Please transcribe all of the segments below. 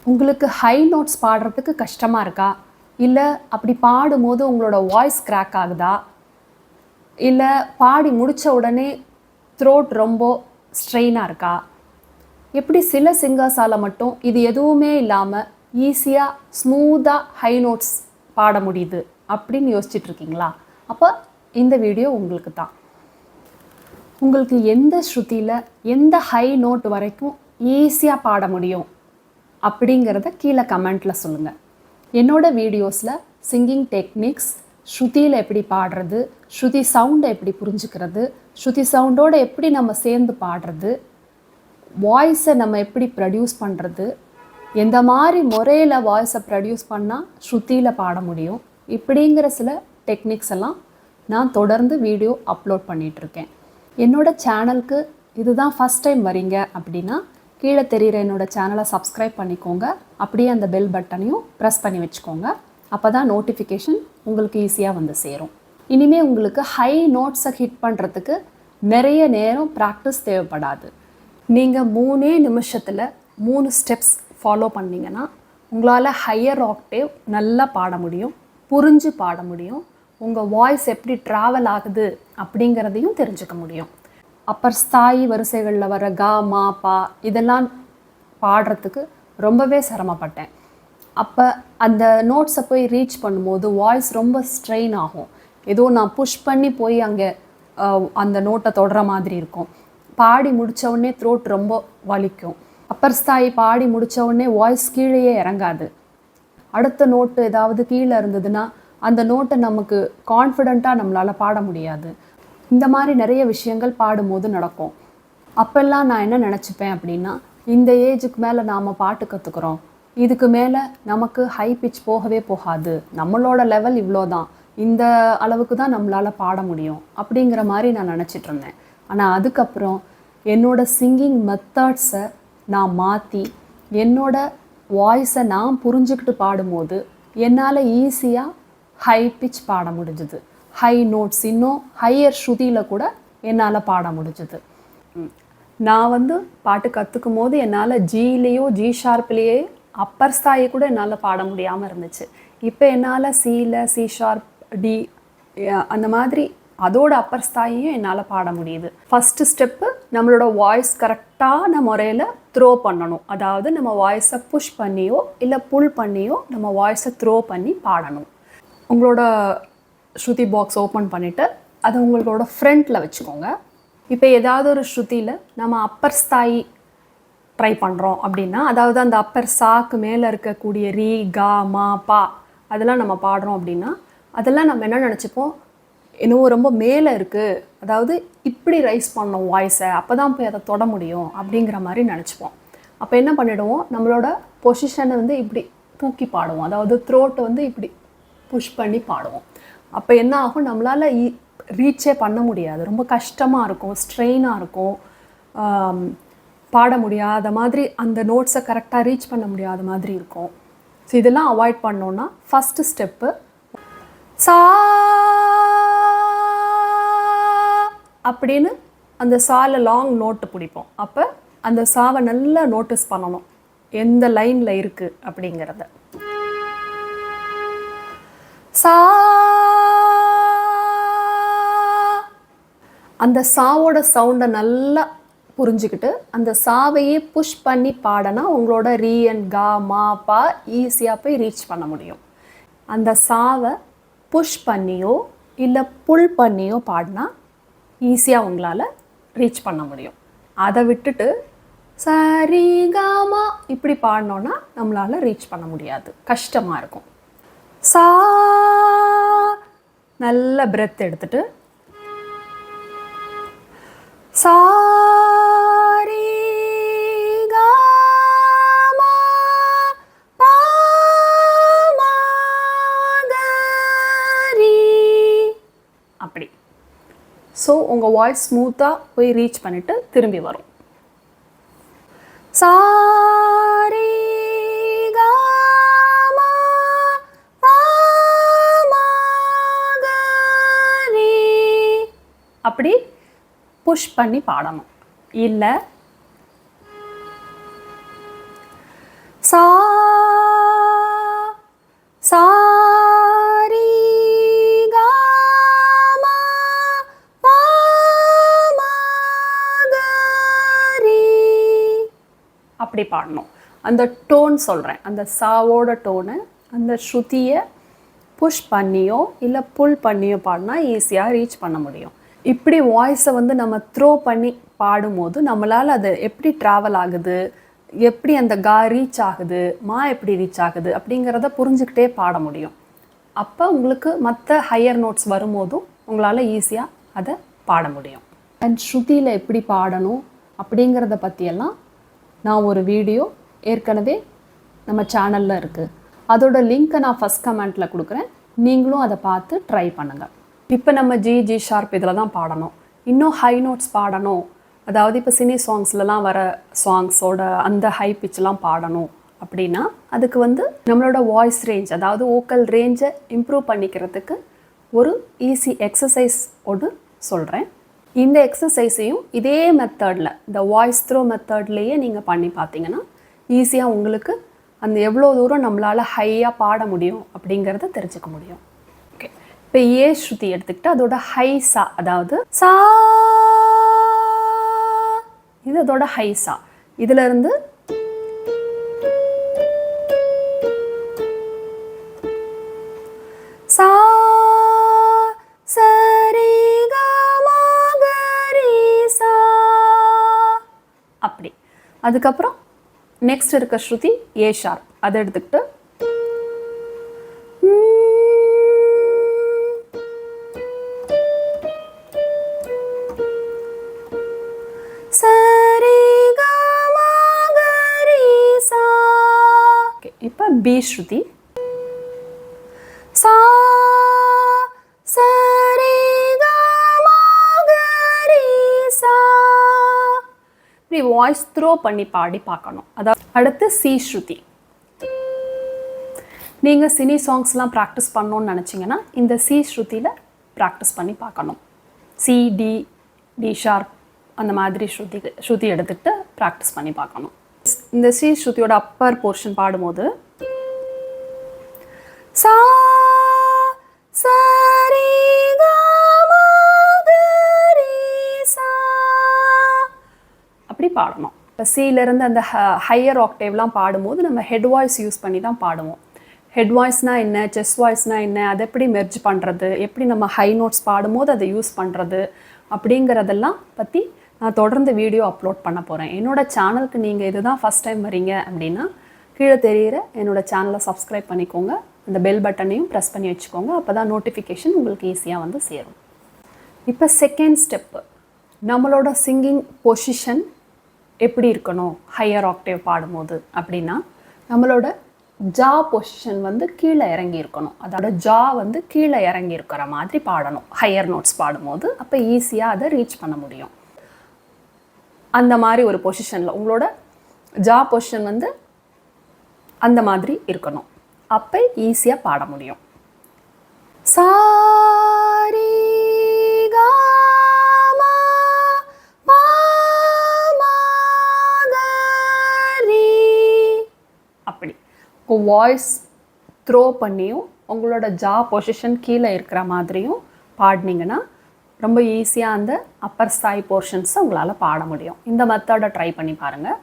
உங்களுக்கு high notes பாடுறதுக்கு கஷ்டமாக இருக்கா? இல்லை அப்படி பாடும்போது உங்களோட வாய்ஸ் கிராக் ஆகுதா? இல்லை பாடி முடித்த உடனே த்ரோட் ரொம்ப ஸ்ட்ரெயினாக இருக்கா? எப்படி சில சிங்கர்ஸால் மட்டும் இது எதுவுமே இல்லாமல் ஈஸியாக ஸ்மூத்தாக ஹை நோட்ஸ் பாட முடியுது அப்படின்னு யோசிச்சுட்ருக்கீங்களா? அப்போ இந்த வீடியோ உங்களுக்கு தான். உங்களுக்கு எந்த ஸ்ருதியில் எந்த ஹை நோட் வரைக்கும் ஈஸியாக பாட முடியும் அப்படிங்கிறத கீழே கமெண்ட்டில் சொல்லுங்கள். என்னோடய வீடியோஸில் சிங்கிங் டெக்னிக்ஸ், ஸ்ருதியில் எப்படி பாடுறது, ஸ்ருதி சவுண்டை எப்படி புரிஞ்சுக்கிறது, ஸ்ருதி சவுண்டோடு எப்படி நம்ம சேர்ந்து பாடுறது, வாய்ஸை நம்ம எப்படி ப்ரொடியூஸ் பண்ணுறது, எந்த மாதிரி முறையில் வாய்ஸை ப்ரொடியூஸ் பண்ணால் ஸ்ருதியில் பாட முடியும், இப்படிங்கிற சில டெக்னிக்ஸ் எல்லாம் நான் தொடர்ந்து வீடியோ அப்லோட் பண்ணிகிட்ருக்கேன். என்னோடய சேனலுக்கு இதுதான் ஃபஸ்ட் டைம் வரீங்க அப்படின்னா கீழே தெரிகிற என்னோடய சேனலை சப்ஸ்கிரைப் பண்ணிக்கோங்க. அப்படியே அந்த பெல் பட்டனையும் ப்ரெஸ் பண்ணி வச்சுக்கோங்க. அப்போ தான் நோட்டிஃபிகேஷன் உங்களுக்கு ஈஸியாக வந்து சேரும். இனிமேல் உங்களுக்கு ஹை நோட்ஸை ஹிட் பண்ணுறதுக்கு நிறைய நேரம் ப்ராக்டிஸ் தேவைப்படாது. நீங்கள் 3 நிமிஷத்தில் 3 ஸ்டெப்ஸ் ஃபாலோ பண்ணிங்கன்னா உங்களால் ஹையர் ஆக்டேவ் நல்லா பாட முடியும், புரிஞ்சு பாட முடியும், உங்கள் வாய்ஸ் எப்படி ட்ராவல் ஆகுது அப்படிங்கிறதையும் தெரிஞ்சுக்க முடியும். அப்பர் ஸ்தாயி வரிசைகளில் வர கா, மா, பா இதெல்லாம் பாடுறதுக்கு ரொம்பவே சிரமப்பட்டேன். அப்போ அந்த நோட்ஸை போய் ரீச் பண்ணும்போது வாய்ஸ் ரொம்ப ஸ்ட்ரெயின் ஆகும். ஏதோ நான் புஷ் பண்ணி போய் அங்கே அந்த நோட்டை தொடுற மாதிரி இருக்கும். பாடி முடித்தவுடனே த்ரோட் ரொம்ப வலிக்கும். அப்பர் ஸ்தாயி பாடி முடித்தவுடனே வாய்ஸ் கீழேயே இறங்காது. அடுத்த நோட்டு ஏதாவது கீழே இருந்ததுன்னா அந்த நோட்டை நமக்கு கான்ஃபிடெண்ட்டாக நம்மளால் பாட முடியாது. இந்த மாதிரி நிறைய விஷயங்கள் பாடும்போது நடக்கும். அப்போல்லாம் நான் என்ன நினச்சிப்பேன் அப்படின்னா, இந்த ஏஜுக்கு மேலே நாம் பாட்டு கற்றுக்குறோம், இதுக்கு மேலே நமக்கு ஹை பிச் போகவே போகாது, நம்மளோட லெவல் இவ்வளோ தான், இந்த அளவுக்கு தான் நம்மளால் பாட முடியும் அப்படிங்கிற மாதிரி நான் நினச்சிட்டு இருந்தேன். ஆனால் அதுக்கப்புறம் என்னோடய சிங்கிங் மெத்தட்ஸை நான் மாற்றி என்னோடய வாய்ஸை நான் புரிஞ்சுக்கிட்டு பாடும்போது என்னால் ஈஸியாக ஹை பிச் பாட முடிஞ்சுது. ஹை நோட்ஸ் இன்னும் ஹையர் ஸ்ருதியில் கூட என்னால் பாட முடிஞ்சுது. நான் பாட்டு கற்றுக்கும் போது என்னால் ஜிலேயோ ஜி ஷார்ப்லேயே அப்பர் ஸ்தாயை கூட என்னால் பாட முடியாமல் இருந்துச்சு. இப்போ என்னால் சியில் சி ஷார்ப், டி அந்த மாதிரி அதோட அப்பர் ஸ்தாயையும் என்னால் பாட முடியுது. ஃபஸ்ட்டு ஸ்டெப்பு நம்மளோட வாய்ஸ் கரெக்டான முறையில் த்ரோ பண்ணணும். அதாவது நம்ம வாய்ஸை புஷ் பண்ணியோ இல்லை புல் பண்ணியோ நம்ம வாய்ஸை த்ரோ பண்ணி பாடணும். உங்களோட ஸ்ருதி பாக்ஸ் ஓப்பன் பண்ணிவிட்டு அதை உங்களோட ஃப்ரண்ட்டில் வச்சுக்கோங்க. இப்போ ஏதாவது ஒரு ஸ்ருதியில் நம்ம அப்பர் ஸ்தாயி ட்ரை பண்ணுறோம் அப்படின்னா, அதாவது அந்த அப்பர் சாக்கு மேலே இருக்கக்கூடிய ரீ, கா, மா, பா அதெல்லாம் நம்ம பாடுறோம் அப்படின்னா அதெல்லாம் நம்ம என்ன நினச்சிப்போம், என்னவோ ரொம்ப மேலே இருக்குது, அதாவது இப்படி ரைஸ் பண்ணோம் வாய்ஸை, அப்போ தான் போய் அதை தொட முடியும் அப்படிங்கிற மாதிரி நினச்சிப்போம். அப்போ என்ன பண்ணிவிடுவோம், நம்மளோட பொசிஷனை இப்படி தூக்கி பாடுவோம், அதாவது த்ரோட்டை இப்படி புஷ் பண்ணி பாடுவோம். அப்போ என்ன ஆகும், நம்மளால் ரீச்சே பண்ண முடியாது, ரொம்ப கஷ்டமாக இருக்கும், ஸ்ட்ரெயினாக இருக்கும், பாட முடியாத மாதிரி, அந்த நோட்ஸை கரெக்டாக ரீச் பண்ண முடியாத மாதிரி இருக்கும். ஸோ இதெல்லாம் அவாய்ட் பண்ணோன்னா ஃபஸ்ட்டு ஸ்டெப்பு சா அப்படின்னு அந்த சால லாங் நோட்டு பிடிப்போம். அப்போ அந்த சாவை நல்லா நோட்டீஸ் பண்ணணும் எந்த லைனில் இருக்குது அப்படிங்கிறத. சா அந்த சாவோட சவுண்டை நல்லா புரிஞ்சுக்கிட்டு அந்த சாவையே புஷ் பண்ணி பாடினா உங்களோட ரீ அண்ட் கா, மா, பா ஈஸியாக போய் ரீச் பண்ண முடியும். அந்த சாவை புஷ் பண்ணியோ இல்லை புல் பண்ணியோ பாடினா ஈஸியாக உங்களால் ரீச் பண்ண முடியும். அதை விட்டுட்டு சரி கா மா இப்படி பாடினோன்னா நம்மளால் ரீச் பண்ண முடியாது, கஷ்டமாக இருக்கும். சா நல்ல பிரெத் எடுத்துட்டு சாரி கா மா பா மா க ரீ அப்படி. ஸோ உங்கள் வாய்ஸ் ஸ்மூத்தாக போய் ரீச் பண்ணிவிட்டு திரும்பி வரும். சாரி கா மா பா மா க ரீ அப்படி புஷ் பண்ணி பாடணும். இல்லை சா அந்த டோன் சொல்கிறேன், அந்த சாவோட டோனை அந்த ஸ்ருதியை புஷ் பண்ணியோ இல்லை புல் பண்ணியோ பாடினா ஈஸியாக ரீச் பண்ண முடியும். இப்படி வாய்ஸை வந்து நம்ம த்ரோ பண்ணி பாடும்போது நம்மளால் அது எப்படி ட்ராவல் ஆகுது, எப்படி அந்த கா ரீச் ஆகுது, மா எப்படி ரீச் ஆகுது அப்படிங்கிறத புரிஞ்சுக்கிட்டே பாட முடியும். அப்போ உங்களுக்கு மற்ற ஹையர் நோட்ஸ் வரும்போதும் உங்களால் ஈஸியாக அதை பாட முடியும். அண்ட் ஸ்ருதியில் எப்படி பாடணும் அப்படிங்கிறத பற்றியெல்லாம் நான் ஒரு வீடியோ ஏற்கனவே நம்ம சேனலில் இருக்குது. அதோட லிங்க்கை நான் ஃபஸ்ட் கமெண்ட்டில் கொடுக்குறேன், நீங்களும் அதை பார்த்து ட்ரை பண்ணுங்கள். இப்போ நம்ம ஜி ஷார்ப் இதில் தான் பாடணும். இன்னும் ஹை நோட்ஸ் பாடணும், அதாவது இப்போ சினி சாங்ஸ்லலாம் வர சாங்ஸோட அந்த ஹை பிச்செலாம் பாடணும் அப்படின்னா அதுக்கு வந்து நம்மளோட வாய்ஸ் ரேஞ்ச், அதாவது வோக்கல் ரேஞ்சை இம்ப்ரூவ் பண்ணிக்கிறதுக்கு ஒரு ஈஸி எக்ஸசைஸ் ஒன்று சொல்கிறேன். இந்த எக்ஸசைஸையும் இதே மெத்தடில், இந்த வாய்ஸ் த்ரோ மெத்தட்லேயே நீங்கள் பண்ணி பார்த்தீங்கன்னா ஈஸியாக உங்களுக்கு அந்த எவ்வளோ தூரம் நம்மளால் ஹையாக பாட முடியும் அப்படிங்கிறத தெரிஞ்சுக்க முடியும். ஓகே, இப்போ ஏ ஸ்ருதி எடுத்துக்கிட்டு அதோட ஹை சா, அதாவது சா, இது அதோட ஹை சா. இதிலிருந்து சா சரி க ம க ரி சா, அப்படி. அதுக்கப்புறம் நெக்ஸ்ட் இருக்க ஸ்ருதி ஏ ஷார்ப், அதை எடுத்துக்கிட்டு சரி க ம க ரி சா. இப்போ பி ஸ்ருதி சா சரி க ம க ரி சா. இப்படி வாய்ஸ் த்ரோ பண்ணி பாடி பார்க்கணும். அதாவது அடுத்து சி ஸ்ருதி. நீங்கள் சினி சாங்ஸ்லாம் ப்ராக்டிஸ் பண்ணணுன்னு நினச்சிங்கன்னா இந்த சி ஸ்ருதியில் ப்ராக்டிஸ் பண்ணி பார்க்கணும். சி டி டி ஷார்ப் அந்த மாதிரி ஸ்ருதி எடுத்துக்கிட்டு ப்ராக்டிஸ் பண்ணி பார்க்கணும். இந்த சி ஸ்ருதியோட அப்பர் போர்ஷன் பாடும்போது சா சரி க ம க ரி சா அப்படி பாடணும். இப்போ சியிலேருந்து அந்த ஹையர் ஆக்டேவ்லாம் பாடும்போது நம்ம ஹெட் வாய்ஸ் யூஸ் பண்ணி தான் பாடுவோம். ஹெட் வாய்ஸ்னால் என்ன, செஸ் வாய்ஸ்னால் என்ன, அதை எப்படி மெர்ஜ் பண்ணுறது, எப்படி நம்ம ஹை நோட்ஸ் பாடும்போது அதை யூஸ் பண்ணுறது அப்படிங்கிறதெல்லாம் பற்றி நான் தொடர்ந்து வீடியோ அப்லோட் பண்ண போகிறேன். என்னோடய சேனலுக்கு நீங்கள் இதுதான் ஃபஸ்ட் டைம் வரீங்க அப்படின்னா கீழே தெரிகிற என்னோடய சேனலை சப்ஸ்கிரைப் பண்ணிக்கோங்க, அந்த பெல் பட்டனையும் ப்ரெஸ் பண்ணி வச்சுக்கோங்க. அப்போ தான் நோட்டிஃபிகேஷன் உங்களுக்கு ஈஸியாக வந்து சேரும். இப்போ செகண்ட் ஸ்டெப்பு, நம்மளோட சிங்கிங் பொசிஷன் எப்படி இருக்கணும் ஹையர் ஆக்டேவ் பாடும்போது அப்படின்னா நம்மளோட ஜா பொசிஷன் வந்து கீழே இறங்கி இருக்கணும். அதோட ஜா வந்து கீழே இறங்கி இருக்கிற மாதிரி பாடணும் ஹையர் நோட்ஸ் பாடும்போது. அப்போ ஈஸியாக அதை ரீச் பண்ண முடியும். அந்த மாதிரி ஒரு பொசிஷனில் உங்களோட ஜா பொசிஷன் வந்து அந்த மாதிரி இருக்கணும். அப்போ ஈஸியாக பாட முடியும். சாரி க ம ப ம க ரி, அப்படி வாய்ஸ் த்ரோ பண்ணியும் உங்களோட ஜா பொசிஷன் கீழே இருக்கிற மாதிரியும் பாடினீங்கன்னா ரொம்ப ஈஸியாக அந்த அப்பர் ஸ்தாய் போர்ஷன்ஸை உங்களால் பாட முடியும். இந்த மெத்தடை ட்ரை பண்ணி பாருங்கள்.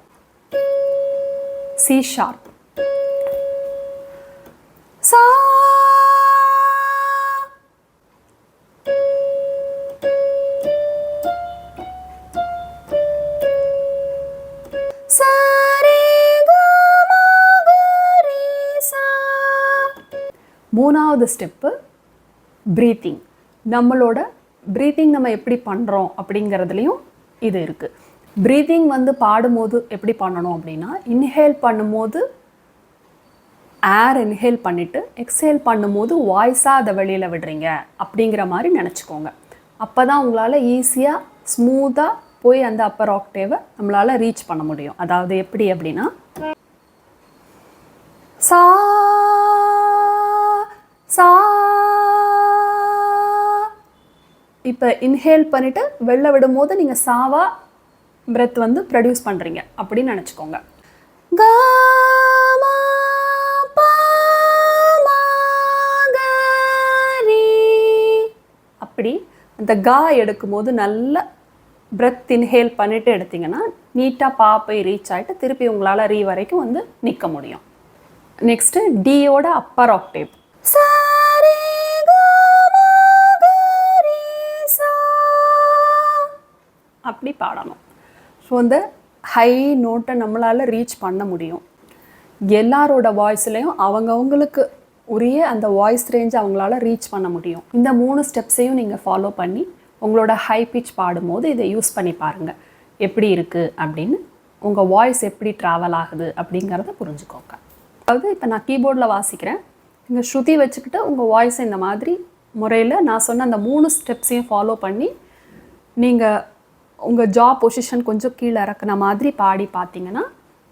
சி ஷார்ப் சா சரி க ம க ரி சா. மூணாவது ஸ்டெப்பு ப்ரீத்திங். நம்மளோட ப்ரீத்திங் நம்ம எப்படி பண்ணுறோம் அப்படிங்கிறதுலையும் இது இருக்குது. ப்ரீத்திங் வந்து பாடும்போது எப்படி பண்ணணும் அப்படின்னா, இன்ஹேல் பண்ணும்போது ஏர் இன்ஹேல் பண்ணிவிட்டு எக்ஸேல் பண்ணும்போது வாய்ஸாக அதை வெளியில் விடுறீங்க அப்படிங்கிற மாதிரி நினச்சிக்கோங்க. அப்போ தான் உங்களால் ஈஸியாக ஸ்மூத்தாக போய் அந்த அப்பர் ஆக்டேவை நம்மளால் ரீச் பண்ண முடியும். அதாவது எப்படி அப்படின்னா சா சா, இப்போ இன்ஹேல் பண்ணிவிட்டு வெளில விடும்போது நீங்கள் சாவா பிரெத் வந்து ப்ரொடியூஸ் பண்ணுறீங்க அப்படின்னு நினச்சிக்கோங்க. க ம ப ம க ரி, அப்படி அந்த கா எடுக்கும்போது நல்ல பிரெத் இன்ஹேல் பண்ணிவிட்டு எடுத்திங்கன்னா நீட்டாக பா போய் ரீச் ஆகிட்டு திருப்பி உங்களால் ரீ வரைக்கும் வந்து நிற்க முடியும். நெக்ஸ்ட்டு டியோட அப்பர் ஆக்டேவ். அப்படி பாடணும். ஸோ இந்த ஹை நோட்டை நம்மளால் ரீச் பண்ண முடியும். எல்லாரோட வாய்ஸ்லேயும் அவங்கவுங்களுக்கு உரிய அந்த வாய்ஸ் ரேஞ்ச் அவங்களால ரீச் பண்ண முடியும். இந்த 3 ஸ்டெப்ஸையும் நீங்கள் ஃபாலோ பண்ணி உங்களோட ஹை பிச் பாடும்போது இதை யூஸ் பண்ணி பாருங்கள், எப்படி இருக்குது அப்படின்னு, உங்கள் வாய்ஸ் எப்படி ட்ராவல் ஆகுது அப்படிங்கிறத புரிஞ்சுக்கோங்க. அதாவது இப்போ நான் கீபோர்டில் வாசிக்கிறேன், இங்கே ஸ்ருதி வச்சுக்கிட்டு உங்கள் வாய்ஸை இந்த மாதிரி முறையில் நான் சொன்ன அந்த 3 ஸ்டெப்ஸையும் ஃபாலோ பண்ணி நீங்கள் உங்கள் ஜா பொசிஷன் கொஞ்சம் கீழே இறக்குன மாதிரி பாடி பார்த்தீங்கன்னா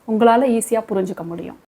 உங்களால் ஈஸியாக புரிஞ்சுக்க முடியும்.